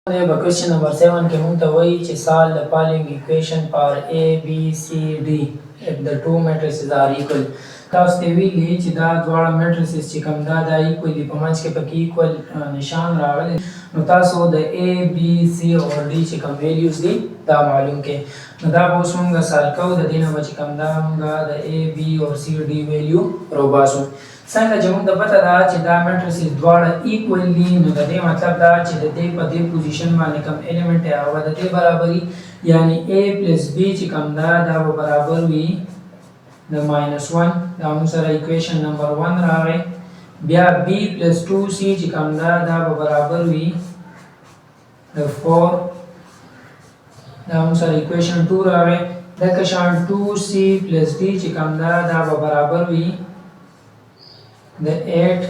Question number 7 کې مونږ ته وایي چې solve the following equation for A, B, C, D if the two matrices are equal. تاسو ته ویلي چې دا دواړه matrices چې کوم دا equal دي په منځ کې پکې equal نشان راغلی نو تاسو د A, B, C او D چې کوم values دي دا معلوم کړئ. نو دا به اوس مونږ solve کوو د دې نه به چې کوم دا مونږ د A, B او C, D value راوباسو. څنګه چې موږ ته پته ده چې دا matrices دواړه equal دي نو د دې مطلب دا چې د دې په دې پوزیشن باندې کوم element دی هغه د دې برابري یعنی A plus B چې کوم دا به برابر وي د -1 دا موږ سره equation number 1 راغی. بیا B plus 2C چې کوم دا به برابر وي د 4 دا موږ سره equation 2 راغی. دغه شان 2C plus D چې کوم دا به برابر وي د 8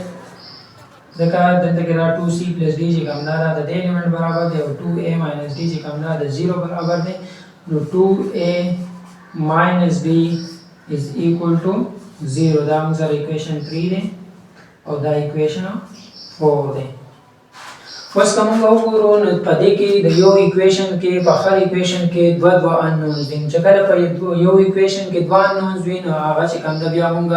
ځکه دلته کې دا 2C plus D چې کوم دا د دې element برابر دی او 2A minus D چې کوم دا د 0 برابر دی نو 2A minus D is equal to 0 دا موږ سره equation 3 دی او دا equation 4 دی. اوس کوم وګورو نو په دې کې د یو equation کې په هر equation کې دوه unknowns دي چې کله په یو equation کې دوه unknowns وي نو هغه چې کوم دا بیا موږ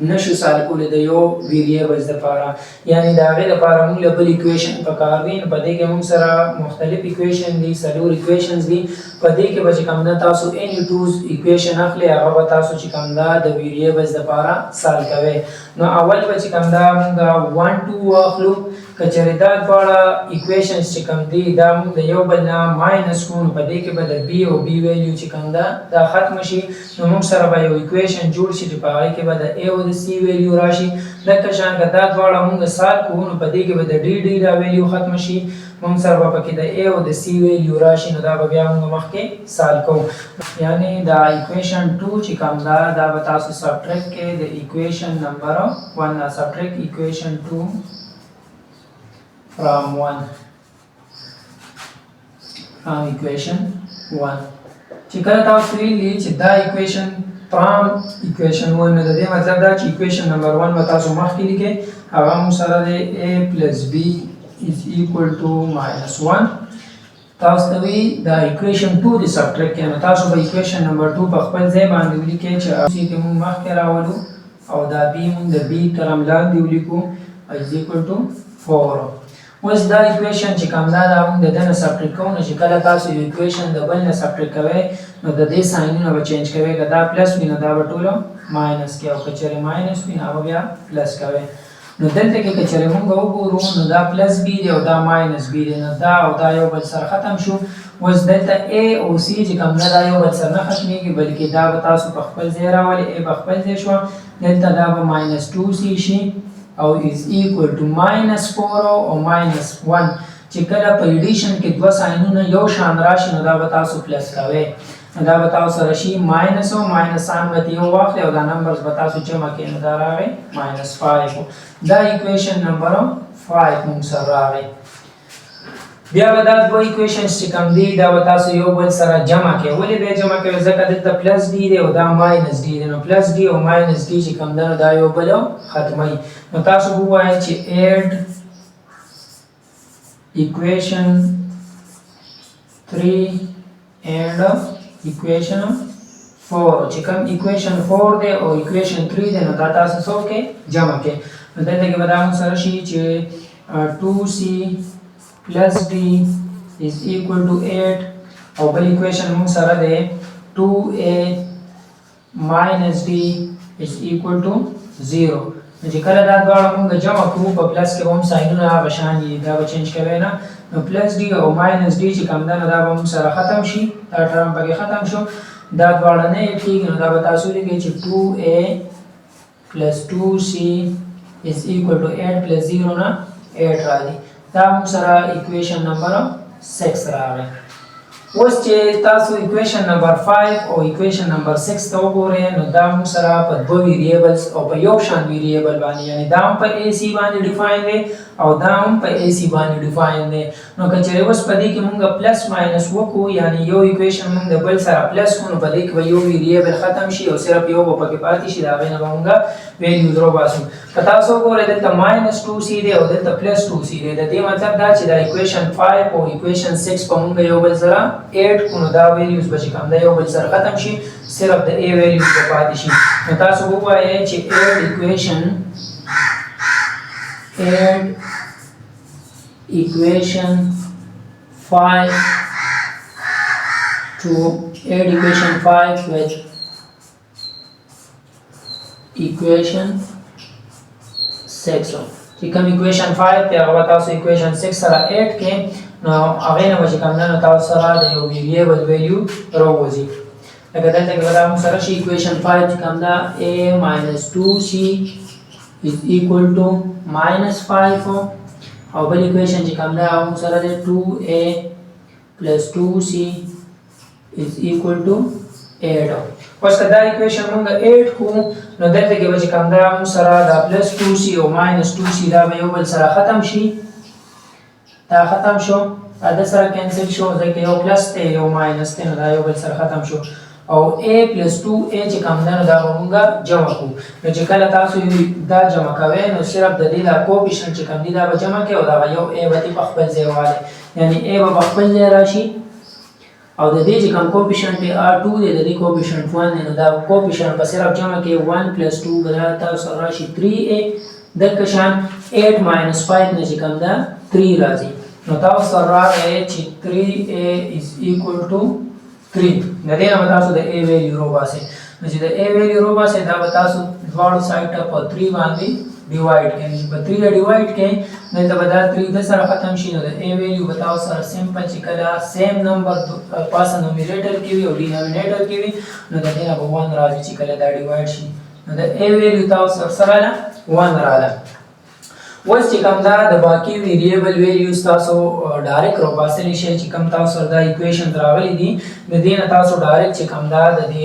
نشو سال کولې د یو ویریبلز لپاره یعنی دا غي لپاره موږ له بل equation په کار وین په دې کې موږ سره مختلف equation دي څلور equations دي په دې کې به چې کوم دا تاسو any two equation اخلي هغه به تاسو چې کوم دا د ویریبلز لپاره سال کوي. نو اول به چې کوم دا موږ 1 2 واخلو کچره دا دواړه equations چې کوم دي دا موږ د یو بل نه ماینس کوو په دې کې به د b او b ویلیو چې کوم دا ختم شي نو موږ سره به یو equation جوړ شي چې په هغه کې به د a او د c ویلیو راشي. لکه څنګه دا دواړه موږ سال کوو نو په دې کې به د d دا ویلیو ختم شي موږ سره به پکې د a او د c ویلیو راشي نو دا به بیا موږ مخکې سال کوو یعنی دا equation 2 چې کوم دا به تاسو سبټریکټ کې د equation number 1 دا سبټریکټ equation 2 from equation 1 چې کله تاسو ویلي چې دا equation from equation 1 نو د دې مطلب دا چې equation number 1 به تاسو مخکې لیکئ هغه مو سره د a plus b is equal to -1 تاسو ته وی دا equation 2 د سبټریکټ کې نو تاسو به equation number 2 په خپل ځای باندې ولیکئ چې اوسې کې موږ مخکې راولو او دا b موږ د b ترم لاندې ولیکو is equal to 4. اوس دا equation چې کوم دا موږ د دنه سبټریکټ کوو نو چې کله تاسو یو equation د بل نه سبټریکټ کوئ نو د دې ساينونه به چینج کوئ که دا پلس وي نو دا به ټولو ماینس کې او که چېرې ماینس وي نو بیا پلس کوئ. نو دلته کې که چېرې موږ وګورو نو دا پلس بي دی او دا ماینس بي دی نو دا او دا یو بل سره ختم شو. اوس دلته A او C چې کوم دا یو بل سره نه ختمېږي بلکې دا به تاسو په خپل ځای راولي A په خپل ځای شوه دلته دا به -2C شي او is equal to -4 او -1 چې کله په ایډیشن کې دوه ساينونه یو شان راشي نو دا به تاسو پلس کوئ نو دا به تاسو سره شي ماینس او ماینسان به یو واخلئ او دا نمبرز به تاسو جمع کړئ نو دا راغی -5 دا equation number 5 موږ سره راغی. بیا به دا دوه equations چې کوم دي دا به تاسو یو بل سره جمع کړئ. ولې به جمع کوئ ځکه دلته پلس ډي دی او دا ماینس ډي دی نو پلس ډي او ماینس ډي چې کوم دا یو بل ختموي نو تاسو ووایئ چې add equation 3 and equation 4 چې کوم equation 4 دی او equation 3 دی نو دا تاسو څو کې جمع کړئ نو دلته کې به دا موږ سره شي چې 2c plus d is equal to 8 او بل equation موږ سره دی 2a minus d is equal to 0 چې کله دا دواړه موږ جمع کوو په پلس کې هم ساينونه هغه شان دي دا به چینج کوي نه نو پلس d او ماینس d چې کوم دا به موږ سره ختم شي دا ټرم پکې ختم شو دا دواړه نه کېږي نو دا به تاسو لیکئ چې 2a plus 2c is equal to 8 plus 0 نه 8 راځي دا موږ سره equation number 6 راغی. اوس چې تاسو equation number 5 او equation number 6 ته وګورئ نو دا موږ سره په دوه ویریبلز او په یو شان ویریبل باندې یعنی دا په AC باندې ډیفاین دی او دا هم په AC باندې ډیفاین دی. نو که چېرې اوس په دې کې مونږ پلس ماینس وکړو یعنی یو ایکویشن مونږ د بل سره پلس کړو نو په دې کې به یو ویریبل ختم شي او صرف یو به پکې پاتې شي د هغې نه به مونږ ویلیوز راوباسو. که تاسو وګورئ دلته ماینس 2c دی او دلته پلس 2c دی. د دې مطلب دا چې دا ایکویشن 5 او ایکویشن 6 په مونږ یو بل سره ایډ کړو نو دا ویلیوز به چې کوم دی یو بل سره ختم شي صرف د a ویلیوز به پاتې شي. نو تاسو ووایئ چې add equation 5 to add equation 5 with equation 6 چې کوم equation 5 ته هغه تاسو equation 6 سره add کې نو هغه نه چې کوم نه تاسو سره د یو ویریبل ویلیو راوځي. لکه دلته کې دا موږ سره شي equation 5 چې کوم دا a minus 2c is equal to minus 5 او بل equation چې کوم دا موږ سره دی 2a plus 2c is equal to 8. اوس که دا equation موږ 8 کو نو دلته کې به چې کوم دا موږ سره دا plus 2c او minus 2c دا به یو بل سره ختم شي. دا ختم شو دا د سره کینسل شو ځکه یو پلس دی یو ماینس دی نو دا یو بل سره ختم شو او a plus 2a چې کوم دا دا موږ جمع کوو. نو چې کله تاسو دا جمع کوئ نو صرف د دې دا کوفیشنټ چې کوم دی دا به جمع کوي او دا یو a به په خپل ځای والی یعنی a به خپل ځای راشي او د دې چې کوم کوفیشنټ r2 دی د دې کوفیشنټ 1 دی نو دا کوفیشنټ په صرف جمع کې 1 plus 2 به تاسو راشي 3a دغه شان 8 minus 5 نه چې کوم دا 3 راځي نو تاسو راغی چې 3a is equal to 3. د دې نه تاسو د a ویلیو راوباسئ. نو چې د a ویلیو راوباسئ دا به تاسو دواړو سایډ ته په 3 باندې ډیوایډ کړئ. په 3 ډیوایډ کړئ نو دا به دا 3 د سره ختم شي نو د a ویلیو به تاسو سره سمپل چې کله سیم نمبر پاسه نومریټر کې وي او ډینامینیټر کې وي نو د دې نه به 1 راځي چې کله دا ډیوایډ شي نو د a ویلیو تاسو سره 1 رااله. اوس چې کوم دا د باقي ویریبل ویلیوز تاسو ډایرکټ راوباسلی شئ چې کوم تاسو سره دا ایکویشن راغلی دي د دې نه تاسو ډایرکټ چې کوم دا د دې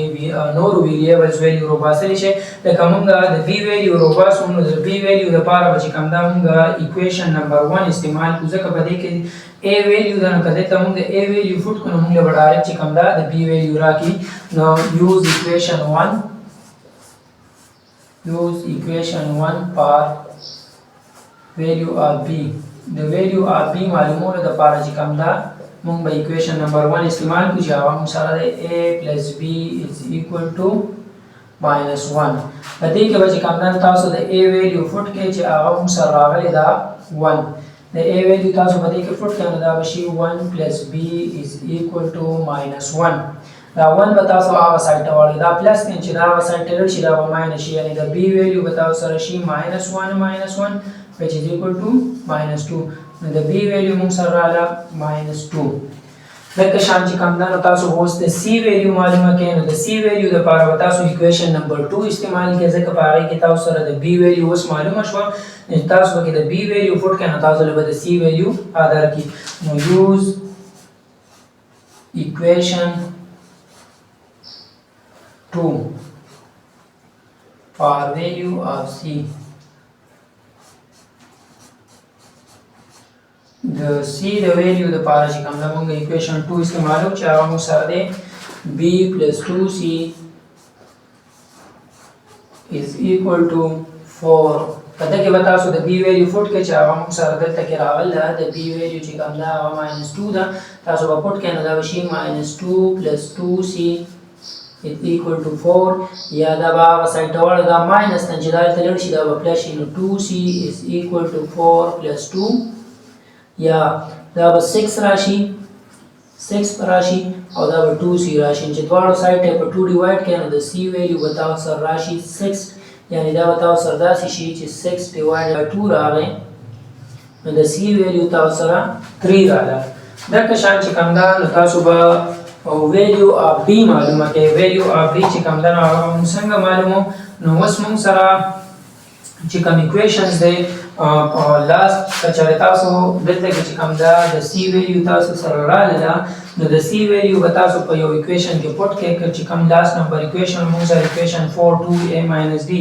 نورو ویریبلز ویلیو راوباسلی شئ. لکه موږ د بی ویلیو راوباسو نو د بی ویلیو دپاره به چې کوم دا موږ ایکویشن نمبر 1 استعمال کړو ځکه په دې کې a ویلیو ده نو که دلته موږ د a ویلیو فوټ کړو نو موږ به ډایرکټ چې کوم دا د بی ویلیو راکړي. نو یوز ایکویشن 1 for value of b. د value of b معلومولو دپاره چې کوم دا موږ به equation number 1 استعمال کړو چې هغه موږ سره دی a plus b is equal to minus 1. په دې کې به چې کوم دا تاسو د a value فوټ کړئ چې هغه موږ سره راغلی دا 1. د a value تاسو په دې کې فوټ کړئ نو دا به شي 1 plus b is equal to minus 1. دا 1 به تاسو هغه سایډ ته واړئ دا پلس دی چې دا هغه سایډ ته لاړ شي دا به ماینس شي یعنې د b value به تاسو سره شي minus 1 which is equal to minus 2. نو د b value موږ سره رااله minus 2. دغه شان چې کوم دا نو تاسو اوس د c value معلومه کړئ نو د c value دپاره به تاسو equation number 2 استعمال کړئ ځکه په هغې کې تاسو سره د b value اوس معلومه شوه تاسو پکې د b value فوټ کړئ نو تاسو له به د c value ادا کړي. نو use equation 2 for value of c. د c د ویلیو د پاره چې کوم موږ ایکویشن 2 استعمالو چې هغه موږ سره دی b plus 2c is equal to 4. په دې کې به تاسو د b ویلیو فوټ کړئ چې هغه موږ سره دلته کې راغلی ده د b ویلیو چې کوم ده هغه -2 ده تاسو به فوټ کړئ نو دا به شي -2 plus 2c is equal to 4 یا دا به هغه سایډ ته واړو دا ماینس نه چې دا دلته لاړ شي دا به پلس شي نو 2c is equal to 4 plus 2 یا دا به 6 راشي 6 راشي او دا به 2c راشي چې دواړو سایډ ته په 2 ډیوایډ کړئ نو د c ویلیو به تاسو سره راشي 6 یعنی دا به تاسو سره داسې شي چې 6 ډیوایډ بای 2 راغی نو د c ویلیو تاسو سره 3 راغله. دغه شان چې کوم دا نو تاسو به ویلیو اف b معلومه کړئ. ویلیو اف b چې کوم دا نو هغه موږ څنګه معلومو نو اوس موږ سره چې کوم ایکویشنز دی لاست کچره تاسو دلته کې چې کوم دا د c ویلیو تاسو سره رااله نو د c ویلیو به تاسو په یو ایکویشن کې پټ کړئ چې کوم لاست نمبر ایکویشن موږ سره ایکویشن 4 2a - d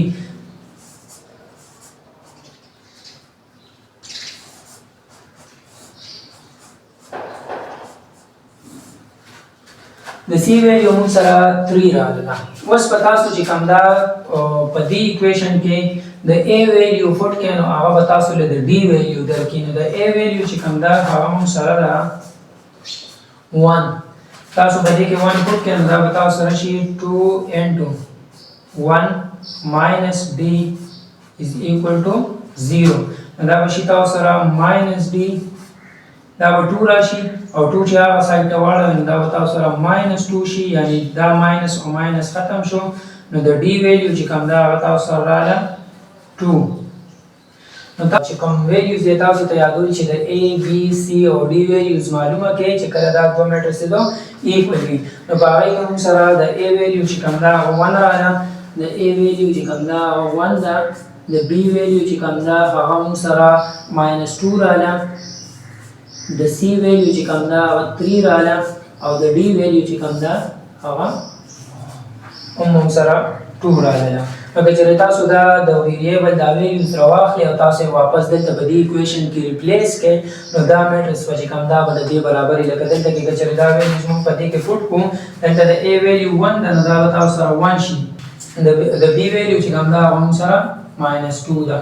د سی ویلیو موږ سره 3 راغله. اوس په تاسو چې کوم دا په دې ایکویشن کې د ا ویلیو فوټ کې نو هغه به تاسو له د ډي ویلیو درکې نو د ا ویلیو چې کوم دا هغه موږ سره دا 1 تاسو په دې کې 1 فوټ کې نو دا به تاسو سره شي 2 into 1 minus d is equal to 0 دا به شي تاسو سره minus d دا به 2 راشي او 2 چې هغه سایډ ته واړوي دا به تاسو سره minus 2 شي یعنی دا minus او minus ختم شو نو د d ویلیو چې کوم دا هغه تاسو سره رااله 2 نو دا چې کوم ویلیوز دي تاسو ته یادوي چې د a b c او d ویلیوز معلومه کړئ چې کله دا دوه میټریسز دو ایکوال وي نو په هغې کې موږ سره د a ویلیو چې کوم دا هغه 1 رااله د a ویلیو چې کوم دا هغه 1 ده د b ویلیو چې کوم دا هغه موږ سره -2 رااله د c ویلیو چې کوم دا هغه 3 رااله او د d ویلیو چې کوم دا هغه موږ سره 2 رااله. نو که چېرې تاسو دا د ویریبل دا ویلیوز راواخلئ او تاسو یې واپس دلته په دې ایکویشن کې ریپلیس کړئ نو دا میټرکس به چې کوم دا به د دې برابر وي لکه دلته کې که چېرې دا ویلیوز موږ په دې کې پوټ کړو دلته د a ویلیو 1 ده نو دا به تاسو سره 1 شي د b ویلیو چې کوم دا هغه موږ سره -2 ده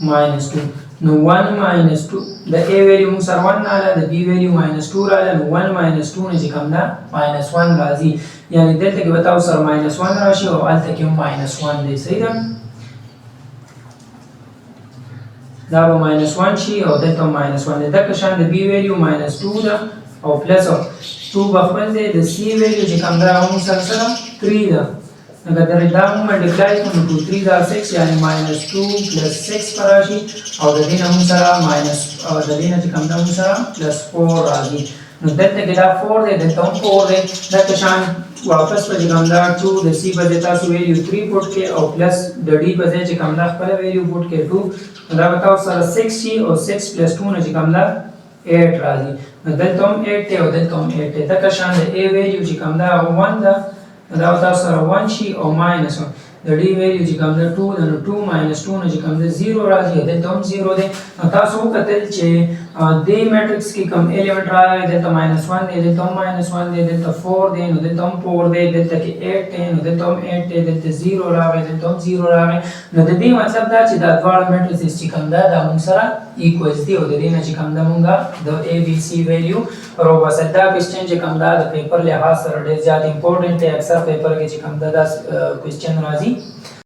-2 نو 1 -2 د a ویلیو موږ سره 1 رااله د b ویلیو -2 رااله نو 1 -2 نه چې کوم دا -1 راځي یعنی دلته کې به تاسو سره -1 راشي او هلته کې هم -1 دی صحیح ده دا به -1 شي او دلته هم -1 دی دغه شان د b ویلیو -2 ده او پلس 2 به خپل دی د c ویلیو چې کوم دا هم سره 3 ده اگر دا موږ ملټیپلای کړو نو 2 3 دا 6 یعنی -2 + 6 پر راشي او د دې نه موږ سره د دې نه چې کوم دا موږ سره +4 راځي نو دلته کې دا 4 دی دلته هم 4 دی دغه شان واپس په کوم دا 2 د c په ځای تاسو ویلیو 3 پوټ کې او پلس د d په ځای چې کوم دا خپل ویلیو پوټ کې 2 دا به تاسو سره 6 شي او 6 + 2 نه چې کوم دا 8 راځي نو دلته هم 8 دی او دلته هم 8 دی دغه شان د a ویلیو چې کوم دا 1 ده دا تاسو سره 1 شي او -1 د d ویلیو چې کوم دا 2 ده نو 2 - 2 نه چې کوم دا 0 راځي دلته هم 0 دی نو تاسو وکتل چې د میټرکس کې کوم الیمنٹ راغی دلته -1 دی دلته هم -1 دی دلته 4 دی نو دلته هم 4 دی دلته کې 8 دی نو دلته هم 8 دی دلته 0 راغی دلته هم 0 راغی نو د دې مطلب دا چې دا دواړه میټریسز چې کوم دا موږ سره ایکوالز دي او د دې نه چې کوم دا موږ د a b c ویلیو راوباسل دا کوېسچن چې کوم دا د پیپر لحاظ سره ډېر زیات امپورټنټ دی اکثر پیپر کې چې کوم دا کوېسچن راځي